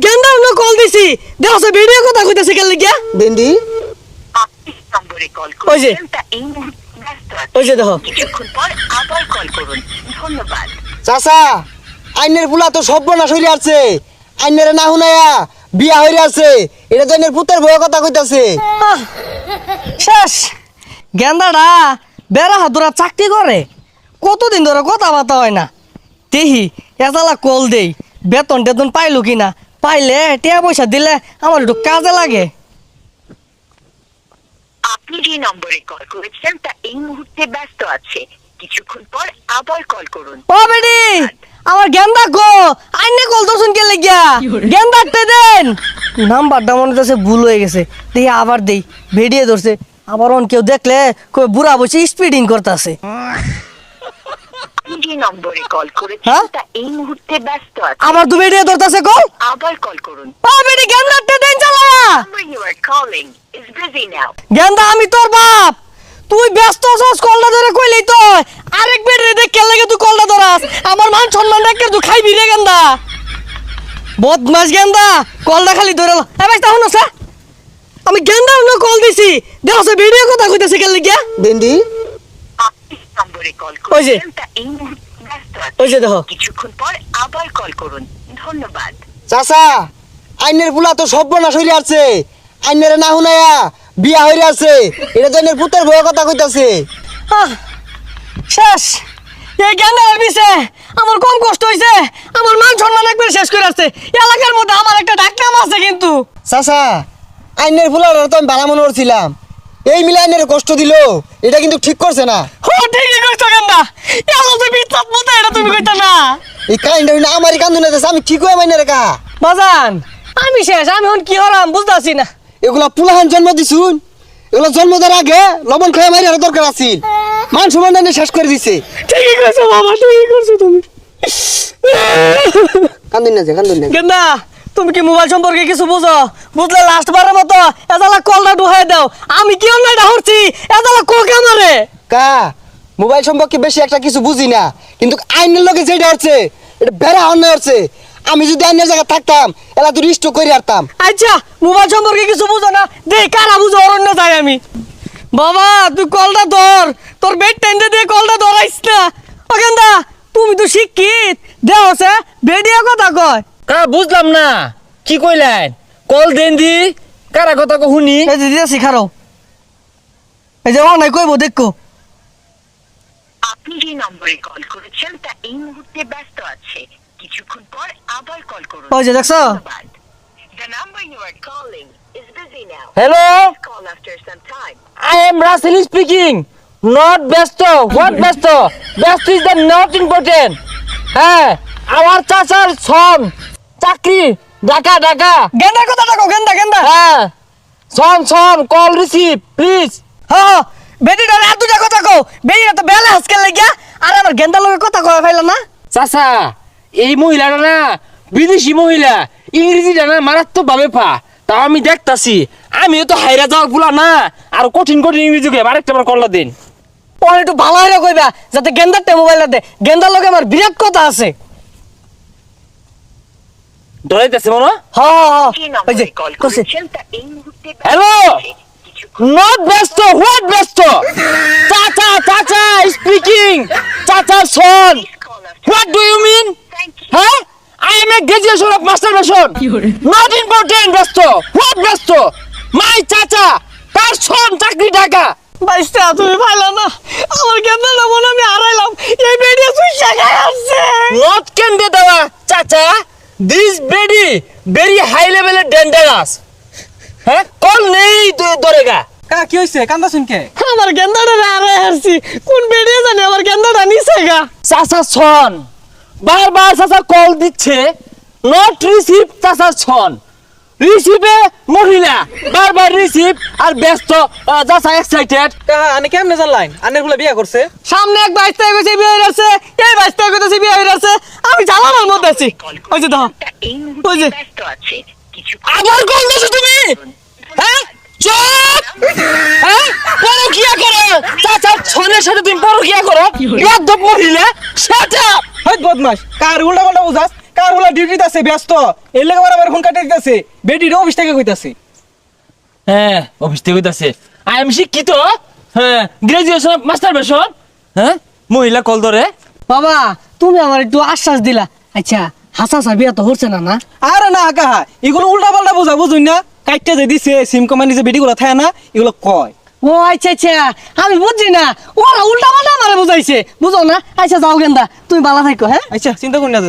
গেন্দা না কল দিছি দেখো ভিডিও কথা কইতাছে কেন লাগিয়া বেন্ডি আপনি নম্বরে কল ওই যে। করেছেন তা এই মুহূর্তে ব্যস্ত আছে। ওই যে দেখো কিছুক্ষণ পর আবার কল করুন ধন্যবাদ। চাচা আইনের পুলা তো সর্বনাশ হইরে আছে আইনের না হুনায়া বিয়া হইরে আছে এটা তো আইনের পুতের বউয়ের কথা কইতাছে শেষ গেন্দাটা বেড়া হাতুরা চাকরি করে কতদিন ধরে কথাবার্তা হয় না তেহি এজালা কল দেই বেতন টেতন পাইলো কিনা পাইলে টিয়া পয়সা দিলে আমার একটু কাজে লাগে আপনি যে নম্বরে কল করেছেন তা এই মুহূর্তে ব্যস্ত আছে। কিছুক্ষণ পর আবার কল করুন। ও বেডি আমার গেন্দা গো আইনে কল দর্শন কে লাগিয়া গেন্দাতে দেন নাম্বারটা মনে হচ্ছে ভুল হয়ে গেছে দেখি আবার দেই ভিডিও ধরছে আবার অন কেউ দেখলে কই বুড়া বসে স্পিডিং করতেছে আপনি যে নম্বরে কল করেছেন হ্যাঁ? তা এই মুহূর্তে ব্যস্ত আছে। আবার দু ভিডিও ধরতেছে কল আবার কল করুন। ও বেডি গেন্দাতে দেন চালায়া Number you are calling is busy now. গেন্দা আমি তোর বাপ তুই ব্যস্ত আছিস কলটা ধরে কইলেই তো আরেক বেডি দেখ কে লাগে তুই কলটা ধরাস আমার মান সম্মান রেখে তুই খাইবি রে গেন্দা বদমাস গেন্দা কলটা খালি ধরে এ ভাই তাহলে না আমি গেন্দা না কল দিছি দেখো ভিডিও কথা কইতাছে কেন লাগিয়া বেন্ডি আপনি নম্বরে কল ওই যে। করেছেন তা এই মুহূর্তে ব্যস্ত আছে। ওই যে দেখো কিছুক্ষণ পর আবার কল করুন ধন্যবাদ। চাচা আইনের পুলা তো সর্বনাশ হইরে আছে আইনের না হুনায়া বিয়া হইরে আছে এটা তো আইনের পুতের বউয়ের কথা কইতাছে আহ, শেষ এই গেন্দার বিষে আমার কম কষ্ট হইছে আমার মান সম্মান একবার শেষ করে আসছে এলাকার মধ্যে আমার একটা ডাকনাম আছে কিন্তু চাচা আইনের পুলার তো আমি ভালো মনে করছিলাম এই মিলে আইনের কষ্ট দিল এটা কিন্তু ঠিক করছে না ও ঠিকই কইছো গেন্দা এলো তো বিচ্ছাপ মতো এটা তুমি কইতা না এই কাহিনীটা হইনা আমারই কান্দু না আমি ঠিক হয়ে মাইনে রেখা বাজান আমি শেষ আমি এখন কি হলাম বুঝতাছি না এগুলা পুলাহান জন্ম দিছুন এগুলা জন্ম দেওয়ার আগে লবণ খেয়ে মারি আরো দরকার আছিল মান সম্মান এনে শেষ করে দিছে ঠিকই কইছো বাবা ঠিকই করছো তুমি কান্দুন না যে কান্দুন না গেন্দা তুমি কি মোবাইল সম্পর্কে কিছু বুঝো বুঝলে লাস্ট বারের মতো এদালা কলটা ঢুকাই দাও আমি কি অন্যায়টা হচ্ছি এদালা কোকে আমারে কা মোবাইল সম্পর্কে বেশি একটা কিছু বুঝি না কিন্তু আইনের লোকে যেটা হচ্ছে এটা বেড়া অন্যায় হচ্ছে আমি যদি আইনের জায়গায় থাকতাম এলা তুই রিস্ট করে আরতাম আচ্ছা মোবাইল সম্পর্কে কিছু বুঝো না দে কারা বুঝো অরণ্য যাই আমি বাবা তুই কলটা ধর তোর বেড টেন্ডে দিয়ে কলটা ধরাইস না ও গেন্দা তুমি তো শিক্ষিত দেহ সে বেডিয়া কথা কয় কা বুঝলাম না কি কইলেন কল দেন দি কারা কথা কো শুনি এই যে দিয়েছি খারো এই যে অনেক কইবো দেখো আপনি যে নম্বরে কল করেছেন তা এই মুহূর্তে ব্যস্ত আছে। কিছুক্ষণ পর আবার কল করুন ওই যে দেখছো ধন্যবাদ। The number you are calling is busy now. Hello Call after some time. I am Rasel speaking not ব্যস্ত হোয়াট ব্যস্ত ব্যস্ত ইজ দ্য নট ইম্পর্টেন্ট হ্যাঁ আমার চাচার সন চাকরি ঢাকা ঢাকা গেন্দার কথা ডাকো গেন্দা গেন্দা হ্যাঁ সন কল রিসিভ প্লিজ হ্যাঁ বেটিটা আর দুটা কথা কও বেটিটা তো বেলা হাসকে লাগিয়া আর আমার গেন্দার লগে কথা কয় ফাইলা না চাচা এই মহিলাটা না বিদেশি মহিলা ইংরেজিটা না মারাত্মক ভাবে পা তাও আমি দেখতাছি আমিও তো হাইরা যাওয়ার পুলা না আর কঠিন কঠিন ইংরেজি কে আরেকটা বার কল্লা দিন ও একটু ভালো হইরা কইবা যাতে গেন্দারটা মোবাইলটা দে গেন্দার লগে আমার বিরাট কথা আছে ধরাইতেছে মনে হ্যাঁ যে ওই যে নম্বরে কল করছে করেছেন তা এই মুহূর্তে হ্যালো ব্যস্ত আছে। কিছুক্ষণ নট ব্যস্ত হোয়াট ব্যস্ত চাচা চাচা স্পিকিং চাচা son please call after. What do you mean Thank you. হ্যাঁ I am a graduation of masturbation not important ব্যস্ত হোয়াট ব্যস্ত মাই চাচা তার সন চাকরি ঢাকা বাইস্তা তুমি ফাইলা না আমার গেন্দারটা মনে আমি হারাইলাম এই বেডিয়া সুইসা গায় আছে নট ক্যান দে দেওয়া চাচা দিস বেডি ভেরি হাই লেভেলের ডেঞ্জারাস হ্যাঁ কল নেই ধরেগা কা কি হইছে কান্দা শুনকে আমার গেন্দাটা হারাই হারছি কোন বেডিয়া জানে আমার গেন্দাটা নিছে গা চাচা সন বারবার চাচা কল দিচ্ছে নট রিসিভ চাচা সন রিসিভে মহিলা বারবার রিসিভ আর ব্যস্ত চাচা এক্সাইটেড কা আনে কেমনে জানলাইন আনের ফুলে বিয়া করছে সামনে এক বাইস্তা কইছে বিয়ে হয়ে গেছে এই বাইস্তা কইছে বিয়ে হয়ে গেছে আমি জানালার মধ্যে আছি ওই যে দেখো তা এই ওই যে। মুহূর্তে ব্যস্ত আছে। কিছুক্ষণ আবার কল দিছো তুমি হ্যাঁ চুপ হ্যাঁ পরকিয়া করো চাচা সনের সাথে তুমি পরকিয়া করো বেয়াদব মহিলা শাট আপ হই বদমাস কার উল্টা পাল্টা বুঝাস কার হলা ডিউটিতে আছে ব্যস্ত এর লাগে আমার ফোন কাটে দিতেছে বেটির অফিস থেকে কইতাছে হ্যাঁ অফিস থেকে কইতাছে আই এম শিক্ষিত হ্যাঁ গ্রাজুয়েশন মাস্টার বেশন হ্যাঁ মহিলা কল ধরে বাবা তুমি আমার একটু আশ্বাস দিলা আচ্ছা হাসা বিয়া তো হচ্ছে না না আরে না কাহা এগুলো উল্টা পাল্টা বোঝা বুঝুন না কাইটটা যে দিছে সিম কোম্পানি যে বেটিগুলো থাকে না এগুলো কয় ও আচ্ছা আচ্ছা আমি বুঝছি না ওরা উল্টা পাল্টা আমারে বুঝাইছে বুঝো না আচ্ছা যাও গেন্দা তুমি ভালো থাকো হ্যাঁ আচ্ছা চিন্তা করি না